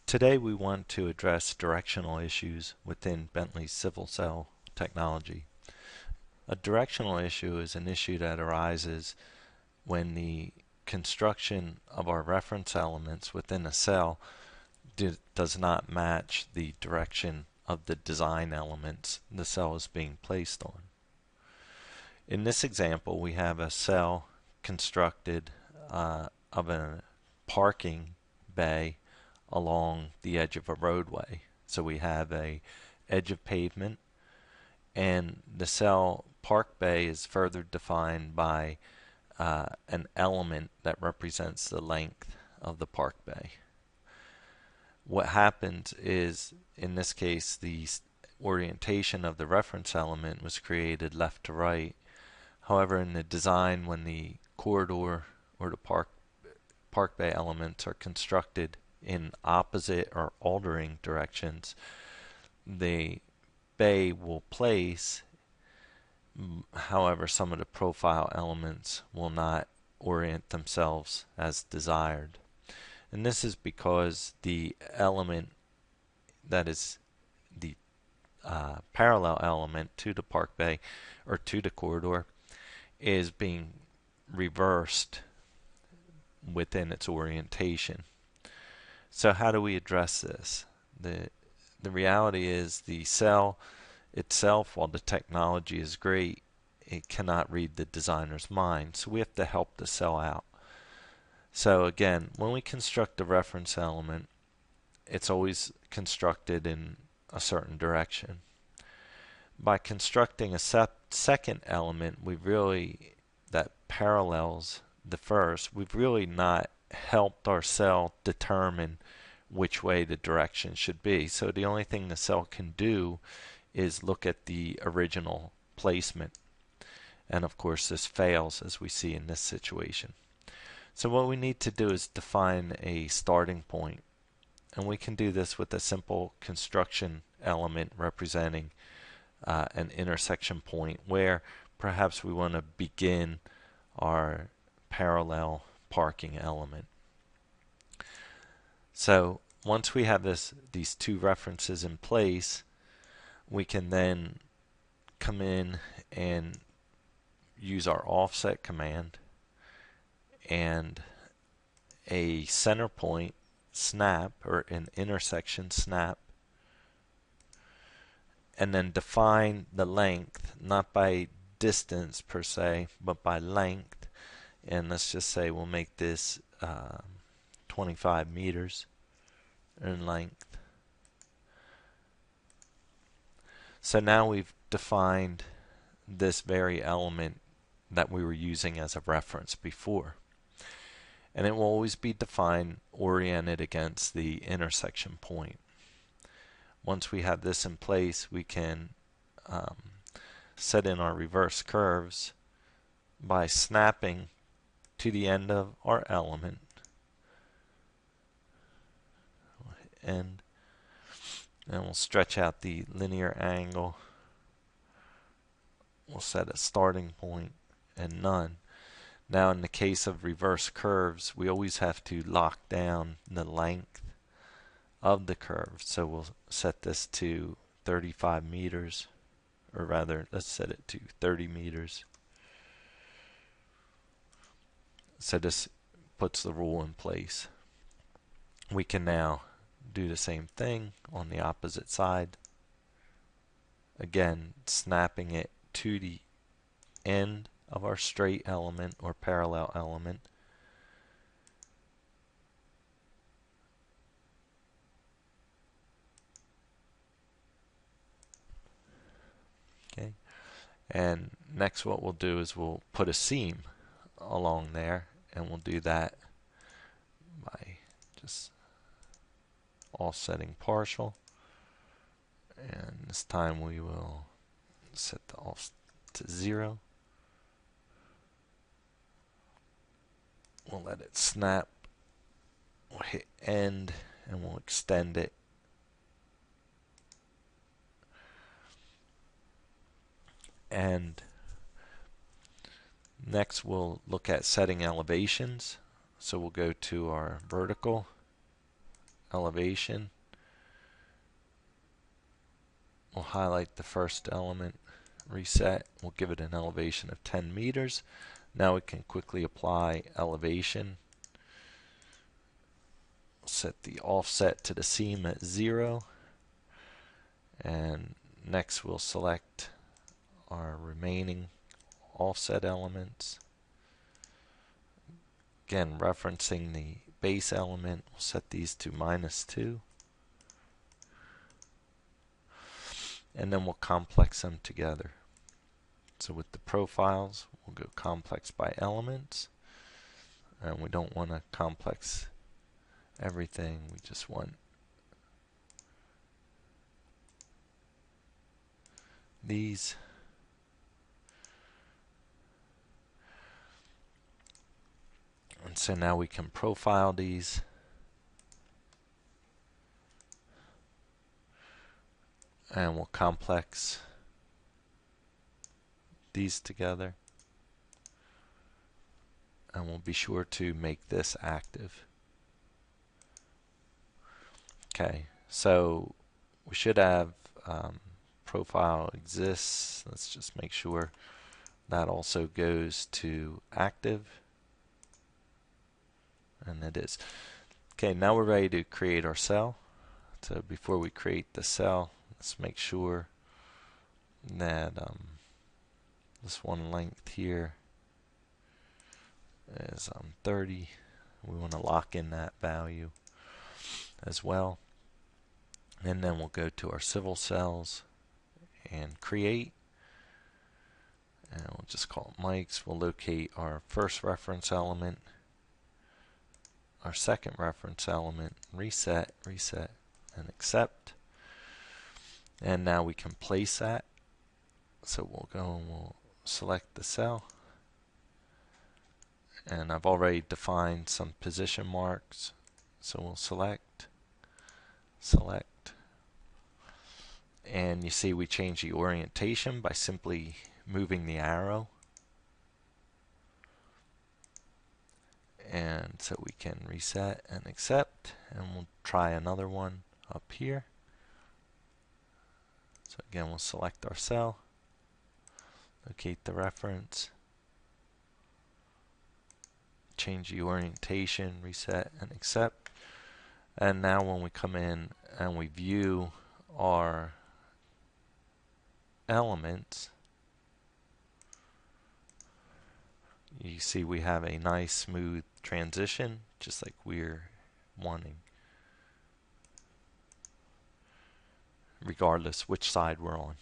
Today we want to address directional issues within Bentley's civil cell technology. A directional issue is an issue that arises when the construction of our reference elements within a cell does not match the direction of the design elements the cell is being placed on. In this example, we have a cell constructed of a parking bay along the edge of a roadway. So we have a edge of pavement, and the cell park bay is further defined by an element that represents the length of the park bay. What happens is, in this case, the orientation of the reference element was created left to right. However, in the design, when the corridor or the park bay elements are constructed in opposite or altering directions, the bay will place. However, some of the profile elements will not orient themselves as desired. And this is because the element that is the parallel element to the park bay or to the corridor is being reversed within its orientation. So how do we address this? The reality is the cell itself, while the technology is great, it cannot read the designer's mind. So we have to help the cell out. So again, when we construct a reference element, it's always constructed in a certain direction. By constructing a second element that parallels the first, we've really not helped our cell determine which way the direction should be. So the only thing the cell can do is look at the original placement. And of course this fails, as we see in this situation. So what we need to do is define a starting point. And we can do this with a simple construction element representing an intersection point where perhaps we want to begin our parallel parking element. So once we have these two references in place, we can then come in and use our offset command and a center point snap, or an intersection snap, and then define the length, not by distance per se, but by length. And let's just say we'll make this 25 meters in length. So now we've defined this very element that we were using as a reference before. And it will always be defined oriented against the intersection point. Once we have this in place, we can set in our reverse curves by snapping to the end of our element. And we'll stretch out the linear angle. We'll set a starting point and none. Now in the case of reverse curves, we always have to lock down the length of the curve. So we'll set this to 35 meters, or rather, let's set it to 30 meters. So this puts the rule in place. We can now do the same thing on the opposite side. Again, snapping it to the end of our straight element or parallel element. Okay. And next what we'll do is we'll put a seam along there, and we'll do that by just offsetting partial. And this time we will set the offset to 0. We'll let it snap. We'll hit end and we'll extend it. And next we'll look at setting elevations. So we'll go to our vertical elevation. We'll highlight the first element, reset. We'll give it an elevation of 10 meters. Now we can quickly apply elevation. Set the offset to the seam at 0. And next we'll select our remaining offset elements. Again, referencing the base element, we'll set these to -2. And then we'll complex them together. So with the profiles, we'll go complex by elements. And we don't want to complex everything, we just want these. And so now we can profile these. And we'll complex these together. And we'll be sure to make this active. Okay, so we should have profile exists. Let's just make sure that also goes to active. And it is. Okay, now we're ready to create our cell. So before we create the cell, let's make sure that this one length here is 30. We want to lock in that value as well. And then we'll go to our civil cells and create. And we'll just call it mics. We'll locate our first reference element, our second reference element, reset, reset, and accept. And now we can place that. So we'll go and we'll select the cell. And I've already defined some position marks. So we'll select, select. And you see we change the orientation by simply moving the arrow. And so we can reset and accept. And we'll try another one up here. So again, we'll select our cell, locate the reference, change the orientation, reset, and accept. And now when we come in and we view our elements, you see we have a nice smooth transition, just like we're wanting, regardless which side we're on.